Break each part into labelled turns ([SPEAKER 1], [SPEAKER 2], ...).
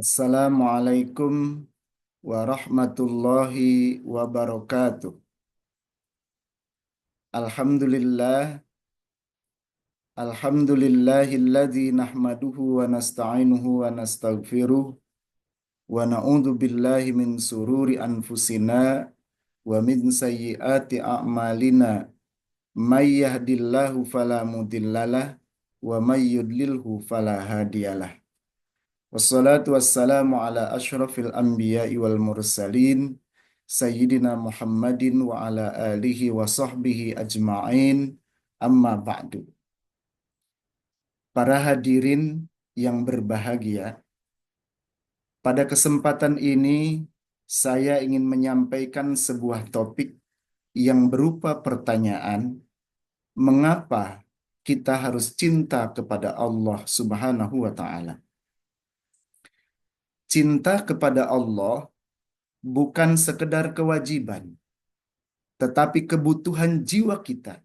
[SPEAKER 1] Assalamualaikum warahmatullahi wabarakatuh. Alhamdulillah, alhamdulillahilladzi nahmaduhu wa nasta'inuhu wa nastaghfiruh wa na'udzu billahi min sururi anfusina wa min sayyiati a'malina. May yahdillahu fala mudhillalah wa may yudlilhu fala hadiyalah. Wassalatu wassalamu ala ashrafil anbiya'i wal mursalin Sayyidina Muhammadin wa ala alihi wa sahbihi ajma'in, amma ba'du. Para hadirin yang berbahagia, pada kesempatan ini saya ingin menyampaikan sebuah topik yang berupa pertanyaan, mengapa kita harus cinta kepada Allah Subhanahu wa Ta'ala? Cinta kepada Allah bukan sekedar kewajiban, tetapi kebutuhan jiwa kita.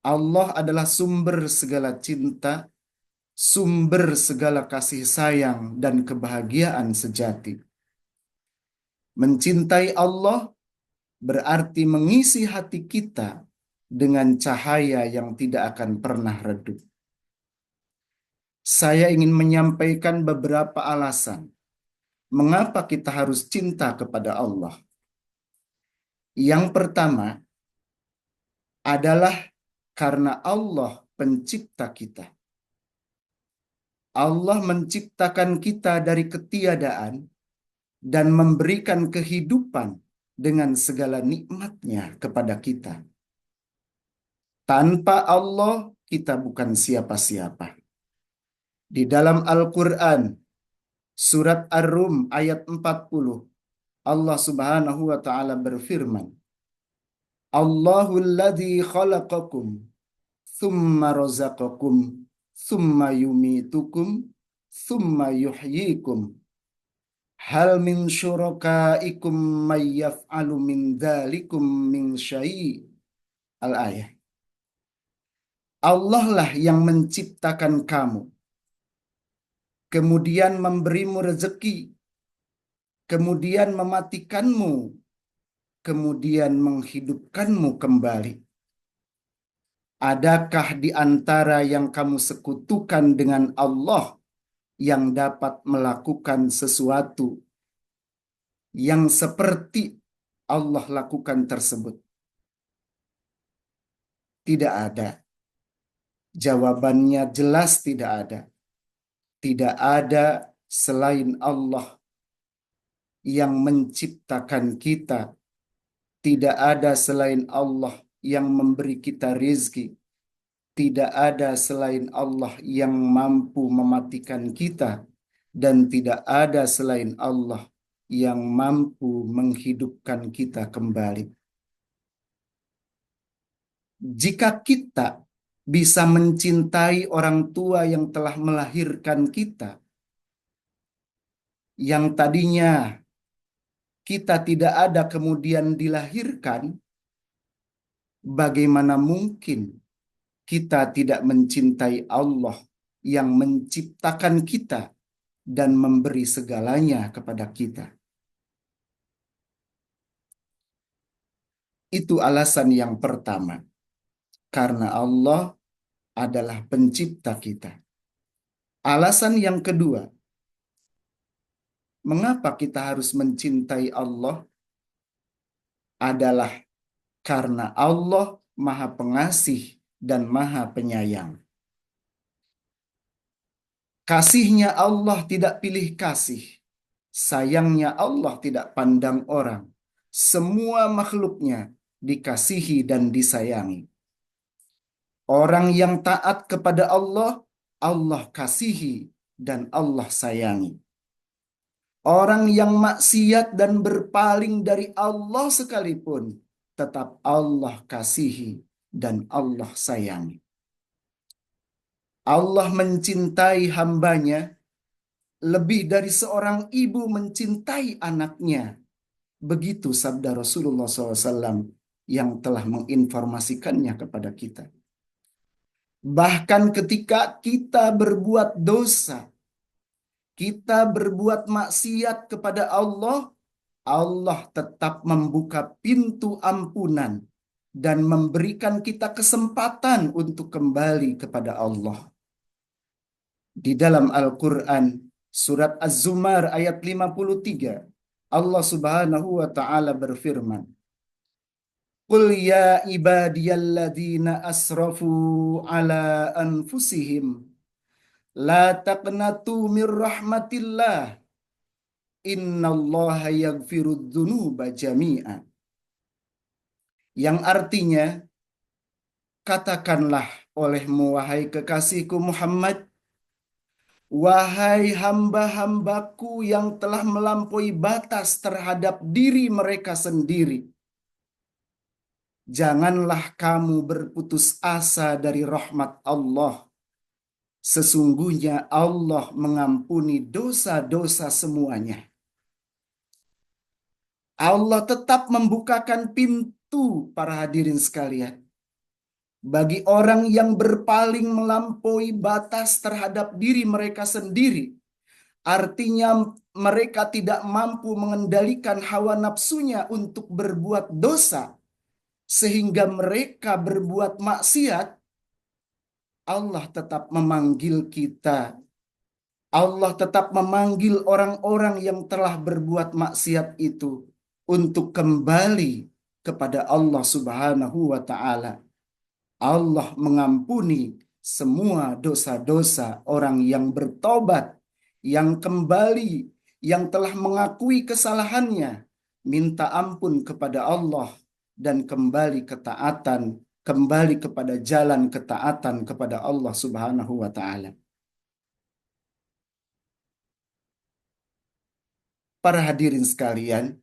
[SPEAKER 1] Allah adalah sumber segala cinta, sumber segala kasih sayang dan kebahagiaan sejati. Mencintai Allah berarti mengisi hati kita dengan cahaya yang tidak akan pernah redup. Saya ingin menyampaikan beberapa alasan mengapa kita harus cinta kepada Allah. Yang pertama adalah karena Allah pencipta kita. Allah menciptakan kita dari ketiadaan dan memberikan kehidupan dengan segala nikmatnya kepada kita. Tanpa Allah, kita bukan siapa-siapa. Di dalam Al-Quran, surat Ar-Rum ayat 40, Allah Subhanahu wa Ta'ala berfirman, Allahul ladzi khalaqakum thumma razaqakum thumma yumitukum thumma yuhyikum hal min syurakaikum may yaf'alu min dzalikum min syai'. Al-ayah. Allah lah yang menciptakan kamu, kemudian memberimu rezeki, kemudian mematikanmu, kemudian menghidupkanmu kembali. Adakah di antara yang kamu sekutukan dengan Allah yang dapat melakukan sesuatu yang seperti Allah lakukan tersebut? Tidak ada. Jawabannya jelas tidak ada. Tidak ada selain Allah yang menciptakan kita. Tidak ada selain Allah yang memberi kita rizki. Tidak ada selain Allah yang mampu mematikan kita. Dan tidak ada selain Allah yang mampu menghidupkan kita kembali. Jika kita bisa mencintai orang tua yang telah melahirkan kita, yang tadinya kita tidak ada kemudian dilahirkan, bagaimana mungkin kita tidak mencintai Allah yang menciptakan kita dan memberi segalanya kepada kita? Itu alasan yang pertama. Karena Allah adalah pencipta kita. Alasan yang kedua, mengapa kita harus mencintai Allah? Adalah karena Allah Maha Pengasih dan Maha Penyayang. Kasihnya Allah tidak pilih kasih. Sayangnya Allah tidak pandang orang. Semua makhluknya dikasihi dan disayangi. Orang yang taat kepada Allah, Allah kasihi dan Allah sayangi. Orang yang maksiat dan berpaling dari Allah sekalipun, tetap Allah kasihi dan Allah sayangi. Allah mencintai hambanya lebih dari seorang ibu mencintai anaknya. Begitu sabda Rasulullah SAW yang telah menginformasikannya kepada kita. Bahkan ketika kita berbuat dosa, kita berbuat maksiat kepada Allah, Allah tetap membuka pintu ampunan dan memberikan kita kesempatan untuk kembali kepada Allah. Di dalam Al-Quran, surat Az-Zumar ayat 53, Allah Subhanahu wa Ta'ala berfirman, "Qul ya ibadiyalladzina asrafu ala anfusihim la taqnatu mir rahmatillah innallaha yaghfirudz dzunuba jami'a." Yang artinya, katakanlah olehmu wahai kekasihku Muhammad, wahai hamba-hambaku yang telah melampaui batas terhadap diri mereka sendiri, janganlah kamu berputus asa dari rahmat Allah. Sesungguhnya Allah mengampuni dosa-dosa semuanya. Allah tetap membukakan pintu, para hadirin sekalian, bagi orang yang berpaling melampaui batas terhadap diri mereka sendiri. Artinya mereka tidak mampu mengendalikan hawa nafsunya untuk berbuat dosa, sehingga mereka berbuat maksiat. Allah tetap memanggil kita. Allah tetap memanggil orang-orang yang telah berbuat maksiat itu untuk kembali kepada Allah Subhanahu wa Ta'ala. Allah mengampuni semua dosa-dosa orang yang bertobat, yang kembali, yang telah mengakui kesalahannya, minta ampun kepada Allah, dan kembali ketaatan, kembali kepada jalan ketaatan kepada Allah Subhanahu wa Ta'ala. Para hadirin sekalian,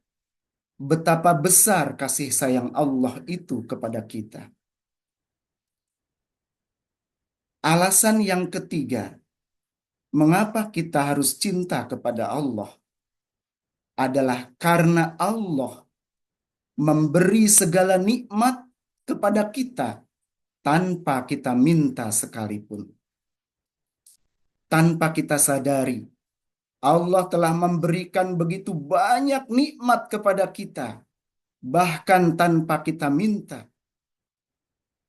[SPEAKER 1] betapa besar kasih sayang Allah itu kepada kita. Alasan yang ketiga, mengapa kita harus cinta kepada Allah adalah karena Allah memberi segala nikmat kepada kita tanpa kita minta sekalipun. Tanpa kita sadari, Allah telah memberikan begitu banyak nikmat kepada kita, bahkan tanpa kita minta.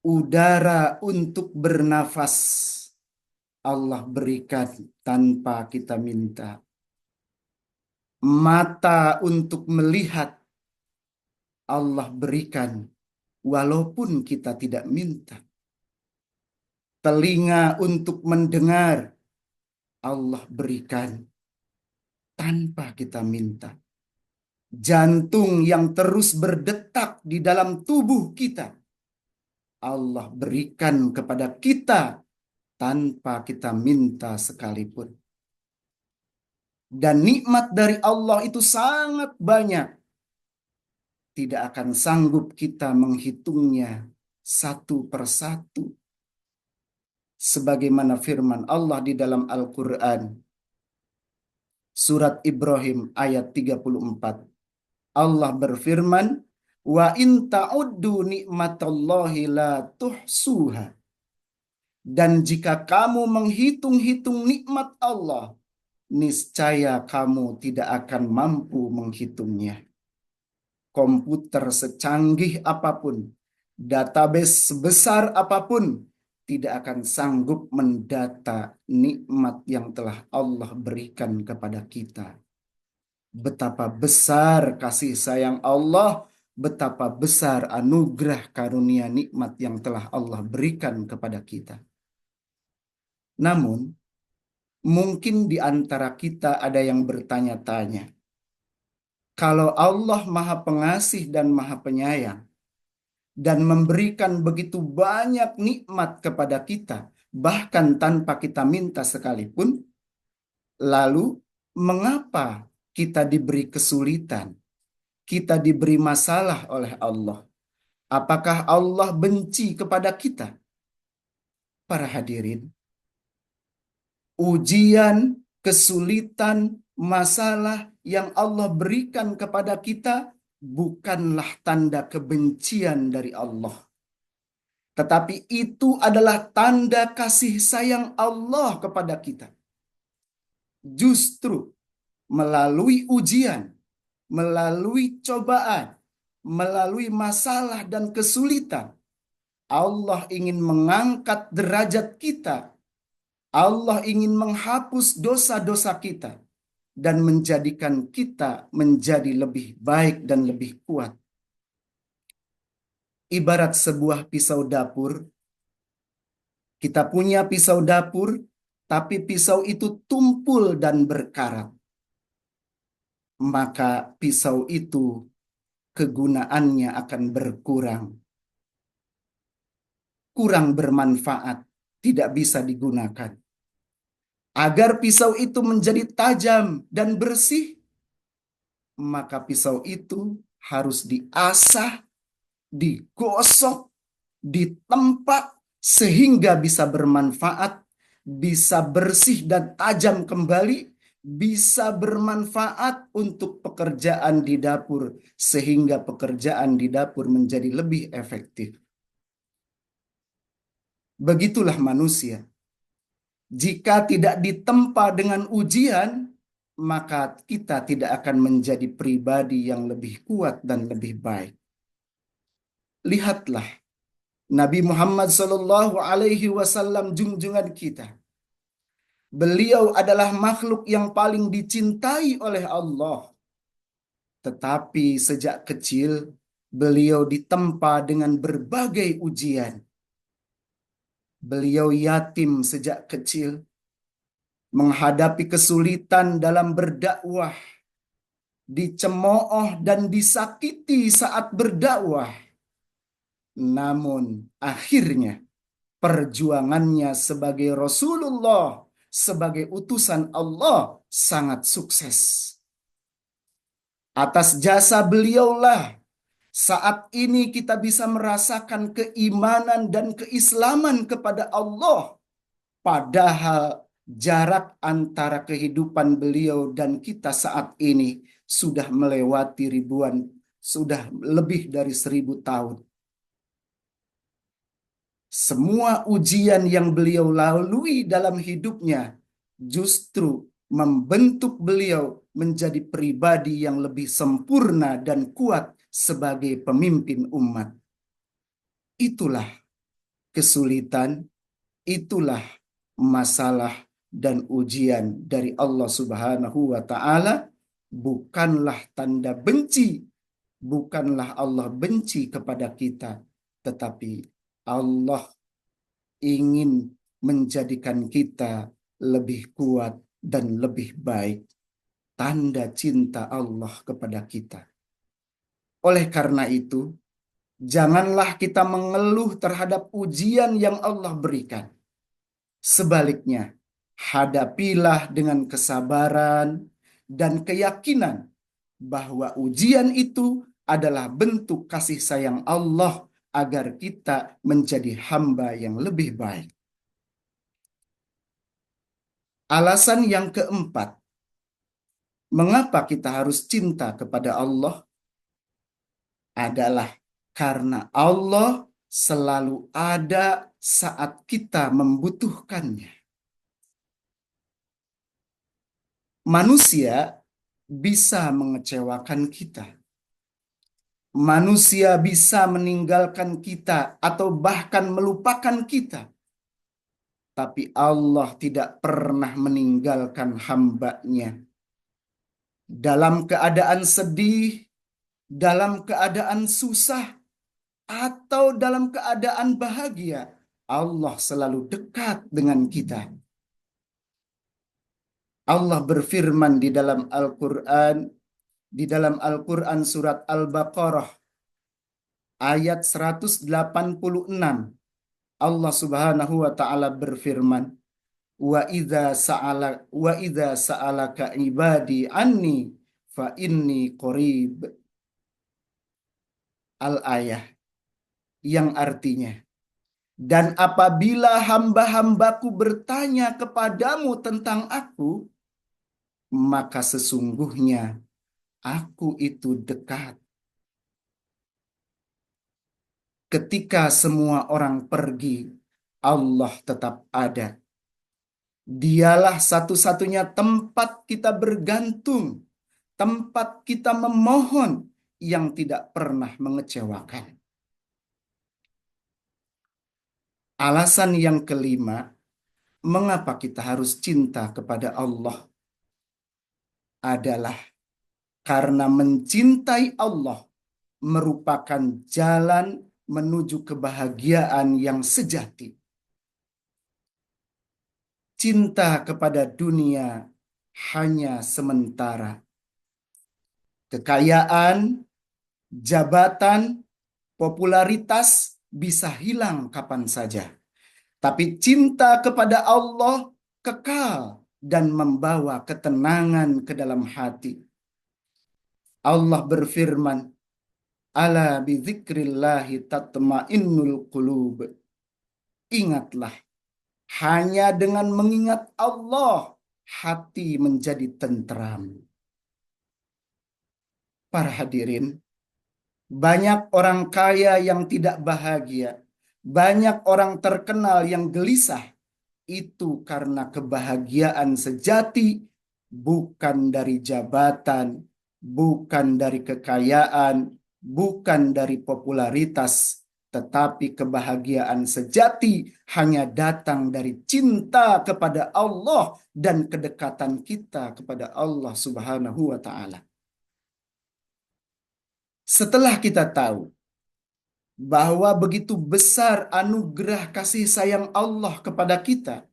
[SPEAKER 1] Udara untuk bernafas Allah berikan tanpa kita minta. Mata untuk melihat Allah berikan walaupun kita tidak minta. Telinga untuk mendengar Allah berikan tanpa kita minta. Jantung yang terus berdetak di dalam tubuh kita Allah berikan kepada kita tanpa kita minta sekalipun. Dan nikmat dari Allah itu sangat banyak. Tidak akan sanggup kita menghitungnya satu persatu. Sebagaimana firman Allah di dalam Al-Quran. Surat Ibrahim ayat 34. Allah berfirman, "Wa in ta'uddu nikmatallahi la tuhsuha." Dan jika kamu menghitung-hitung nikmat Allah, niscaya kamu tidak akan mampu menghitungnya. Komputer secanggih apapun, database sebesar apapun, tidak akan sanggup mendata nikmat yang telah Allah berikan kepada kita. Betapa besar kasih sayang Allah, betapa besar anugerah karunia nikmat yang telah Allah berikan kepada kita. Namun, mungkin di antara kita ada yang bertanya-tanya, kalau Allah Maha Pengasih dan Maha Penyayang dan memberikan begitu banyak nikmat kepada kita, bahkan tanpa kita minta sekalipun, lalu mengapa kita diberi kesulitan, kita diberi masalah oleh Allah? Apakah Allah benci kepada kita? Para hadirin, ujian, kesulitan, masalah yang Allah berikan kepada kita bukanlah tanda kebencian dari Allah. Tetapi itu adalah tanda kasih sayang Allah kepada kita. Justru melalui ujian, melalui cobaan, melalui masalah dan kesulitan, Allah ingin mengangkat derajat kita. Allah ingin menghapus dosa-dosa kita dan menjadikan kita menjadi lebih baik dan lebih kuat. Ibarat sebuah pisau dapur, kita punya pisau dapur, tapi pisau itu tumpul dan berkarat. Maka pisau itu kegunaannya akan berkurang. Kurang bermanfaat, tidak bisa digunakan. Agar pisau itu menjadi tajam dan bersih, maka pisau itu harus diasah, digosok, ditempa sehingga bisa bermanfaat, bisa bersih dan tajam kembali, bisa bermanfaat untuk pekerjaan di dapur sehingga pekerjaan di dapur menjadi lebih efektif. Begitulah manusia. Jika tidak ditempa dengan ujian, maka kita tidak akan menjadi pribadi yang lebih kuat dan lebih baik. Lihatlah Nabi Muhammad Sallallahu Alaihi Wasallam, junjungan kita. Beliau adalah makhluk yang paling dicintai oleh Allah. Tetapi sejak kecil beliau ditempa dengan berbagai ujian. Beliau yatim sejak kecil, menghadapi kesulitan dalam berdakwah, dicemooh dan disakiti saat berdakwah. Namun akhirnya perjuangannya sebagai Rasulullah, sebagai utusan Allah sangat sukses. Atas jasa beliaulah saat ini kita bisa merasakan keimanan dan keislaman kepada Allah. Padahal jarak antara kehidupan beliau dan kita saat ini sudah melewati ribuan, sudah lebih dari 1000 tahun. Semua ujian yang beliau lalui dalam hidupnya justru membentuk beliau menjadi pribadi yang lebih sempurna dan kuat sebagai pemimpin umat. Itulah kesulitan, itulah masalah dan ujian dari Allah Subhanahu wa Ta'ala. Bukanlah tanda benci, bukanlah Allah benci kepada kita, tetapi Allah ingin menjadikan kita lebih kuat dan lebih baik. Tanda cinta Allah kepada kita. Oleh karena itu, janganlah kita mengeluh terhadap ujian yang Allah berikan. Sebaliknya, hadapilah dengan kesabaran dan keyakinan bahwa ujian itu adalah bentuk kasih sayang Allah agar kita menjadi hamba yang lebih baik. Alasan yang keempat, mengapa kita harus cinta kepada Allah adalah karena Allah selalu ada saat kita membutuhkannya. Manusia bisa mengecewakan kita. Manusia bisa meninggalkan kita atau bahkan melupakan kita. Tapi Allah tidak pernah meninggalkan hamba-Nya. Dalam keadaan sedih, dalam keadaan susah, atau dalam keadaan bahagia, Allah selalu dekat dengan kita. Allah berfirman di dalam Al-Quran surat Al-Baqarah ayat 186. Allah Subhanahu wa taala berfirman, wa idza sa'alaka ibadi anni fa inni qarib. Al-ayah, yang artinya, dan apabila hamba-hambaku bertanya kepadamu tentang aku, maka sesungguhnya aku itu dekat. Ketika semua orang pergi, Allah tetap ada. Dialah satu-satunya tempat kita bergantung, tempat kita memohon yang tidak pernah mengecewakan. Alasan yang kelima, mengapa kita harus cinta kepada Allah adalah karena mencintai Allah merupakan jalan menuju kebahagiaan yang sejati. Cinta kepada dunia hanya sementara. Kekayaan, jabatan, popularitas bisa hilang kapan saja. Tapi cinta kepada Allah kekal dan membawa ketenangan ke dalam hati. Allah berfirman, "Ala bidzikrillahi tatma'innul qulub." Ingatlah, hanya dengan mengingat Allah, hati menjadi tentram. Para hadirin, banyak orang kaya yang tidak bahagia, banyak orang terkenal yang gelisah. Itu karena kebahagiaan sejati bukan dari jabatan, bukan dari kekayaan, bukan dari popularitas, tetapi kebahagiaan sejati hanya datang dari cinta kepada Allah dan kedekatan kita kepada Allah Subhanahu wa Ta'ala. Setelah kita tahu bahwa begitu besar anugerah kasih sayang Allah kepada kita,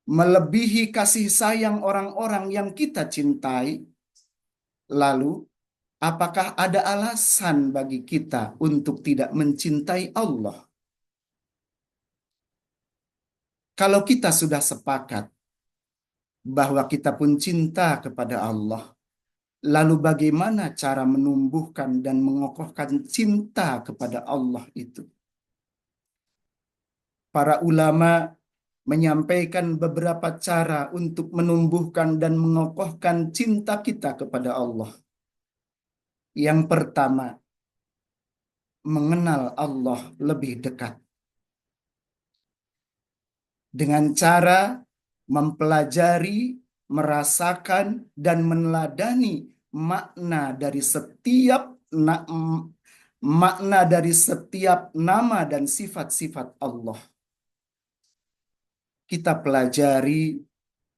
[SPEAKER 1] melebihi kasih sayang orang-orang yang kita cintai, lalu apakah ada alasan bagi kita untuk tidak mencintai Allah? Kalau kita sudah sepakat bahwa kita pun cinta kepada Allah, lalu bagaimana cara menumbuhkan dan mengokohkan cinta kepada Allah itu? Para ulama menyampaikan beberapa cara untuk menumbuhkan dan mengokohkan cinta kita kepada Allah. Yang pertama, mengenal Allah lebih dekat. Dengan cara mempelajari, merasakan, dan meneladani makna dari setiap makna dari setiap nama dan sifat-sifat Allah. Kita pelajari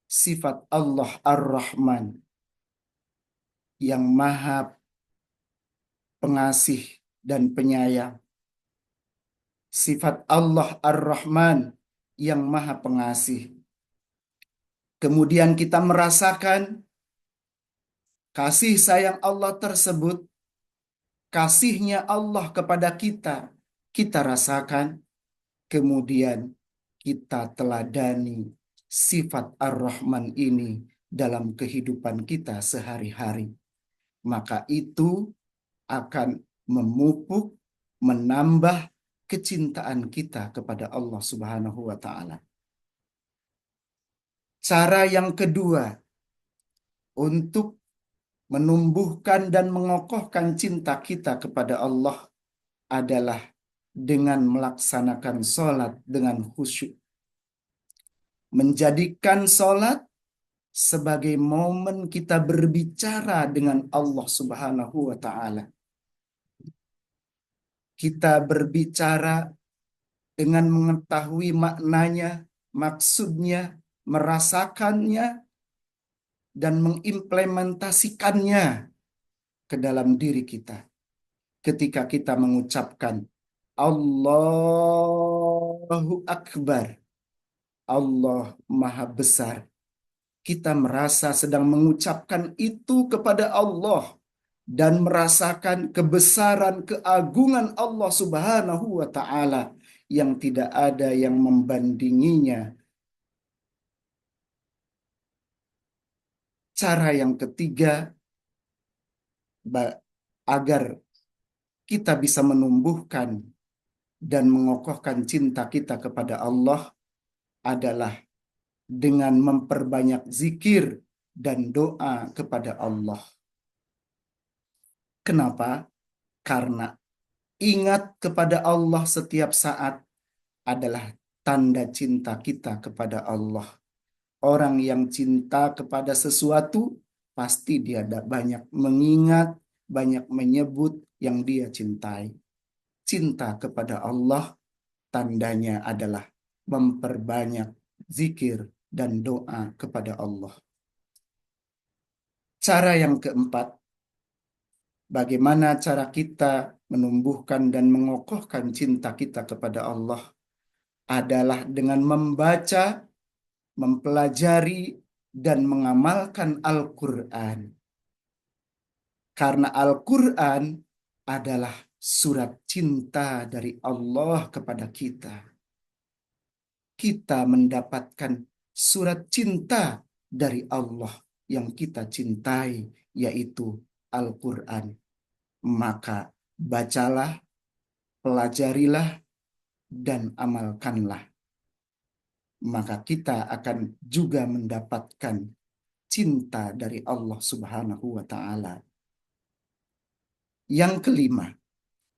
[SPEAKER 1] sifat Allah Ar-Rahman yang Maha Pengasih dan Penyayang. Sifat Allah Ar-Rahman yang Maha Pengasih. Kemudian kita merasakan kasih sayang Allah tersebut, kasihnya Allah kepada kita, kita rasakan, kemudian kita teladani sifat Ar-Rahman ini dalam kehidupan kita sehari-hari. Maka itu akan memupuk, menambah kecintaan kita kepada Allah Subhanahu wa Ta'ala. Cara yang kedua untuk menumbuhkan dan mengokohkan cinta kita kepada Allah adalah dengan melaksanakan sholat dengan khusyuk. Menjadikan sholat sebagai momen kita berbicara dengan Allah Subhanahu wa Ta'ala. Kita berbicara dengan mengetahui maknanya, maksudnya, merasakannya, dan mengimplementasikannya ke dalam diri kita. Ketika kita mengucapkan Allahu Akbar, Allah Maha Besar, kita merasa sedang mengucapkan itu kepada Allah dan merasakan kebesaran keagungan Allah Subhanahu wa Ta'ala yang tidak ada yang membandinginya. Cara yang ketiga agar kita bisa menumbuhkan dan mengokohkan cinta kita kepada Allah adalah dengan memperbanyak zikir dan doa kepada Allah. Kenapa? Karena ingat kepada Allah setiap saat adalah tanda cinta kita kepada Allah. Orang yang cinta kepada sesuatu, pasti dia banyak mengingat, banyak menyebut yang dia cintai. Cinta kepada Allah, tandanya adalah memperbanyak zikir dan doa kepada Allah. Cara yang keempat, bagaimana cara kita menumbuhkan dan mengokohkan cinta kita kepada Allah adalah dengan membaca, mempelajari, dan mengamalkan Al-Quran. Karena Al-Quran adalah surat cinta dari Allah kepada kita. Kita mendapatkan surat cinta dari Allah yang kita cintai, yaitu Al-Quran. Maka bacalah, pelajarilah, dan amalkanlah. Maka kita akan juga mendapatkan cinta dari Allah Subhanahu wa Ta'ala. Yang kelima,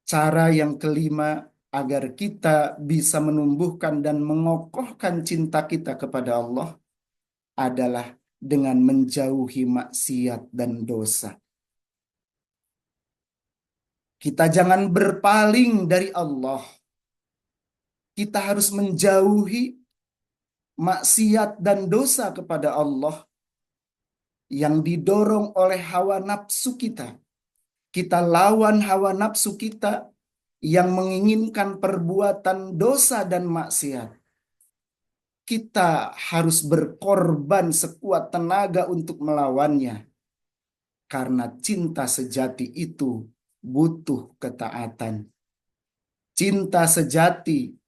[SPEAKER 1] cara yang kelima agar kita bisa menumbuhkan dan mengokohkan cinta kita kepada Allah adalah dengan menjauhi maksiat dan dosa. Kita jangan berpaling dari Allah. Kita harus menjauhi maksiat dan dosa kepada Allah yang didorong oleh hawa nafsu kita. Kita lawan hawa nafsu kita yang menginginkan perbuatan dosa dan maksiat. Kita harus berkorban sekuat tenaga untuk melawannya. Karena cinta sejati itu butuh ketaatan. Cinta sejati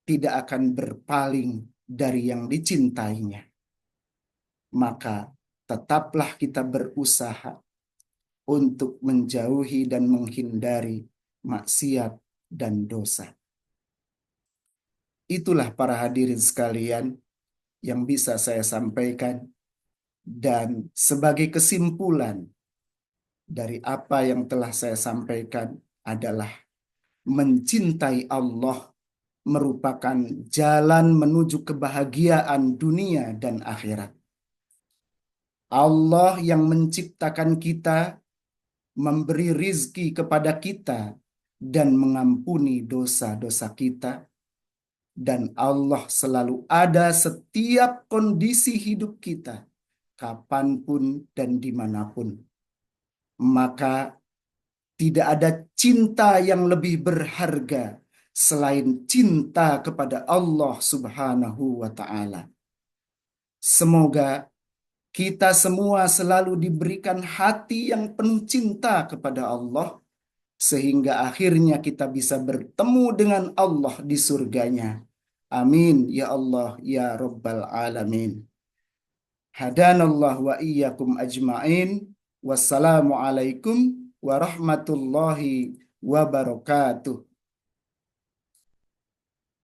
[SPEAKER 1] tidak akan berpaling dari yang dicintainya. Maka tetaplah kita berusaha untuk menjauhi dan menghindari maksiat dan dosa. Itulah para hadirin sekalian yang bisa saya sampaikan. Dan sebagai kesimpulan dari apa yang telah saya sampaikan adalah mencintai Allah merupakan jalan menuju kebahagiaan dunia dan akhirat. Allah yang menciptakan kita, memberi rizki kepada kita, dan mengampuni dosa-dosa kita. Dan Allah selalu ada setiap kondisi hidup kita, kapanpun dan dimanapun. Maka tidak ada cinta yang lebih berharga selain cinta kepada Allah Subhanahu wa Ta'ala. Semoga kita semua selalu diberikan hati yang penuh cinta kepada Allah, sehingga akhirnya kita bisa bertemu dengan Allah di surganya. Amin ya Allah ya Rabbal Alamin. Hadanallah wa iyyakum ajma'in. Wassalamualaikum warahmatullahi wabarakatuh.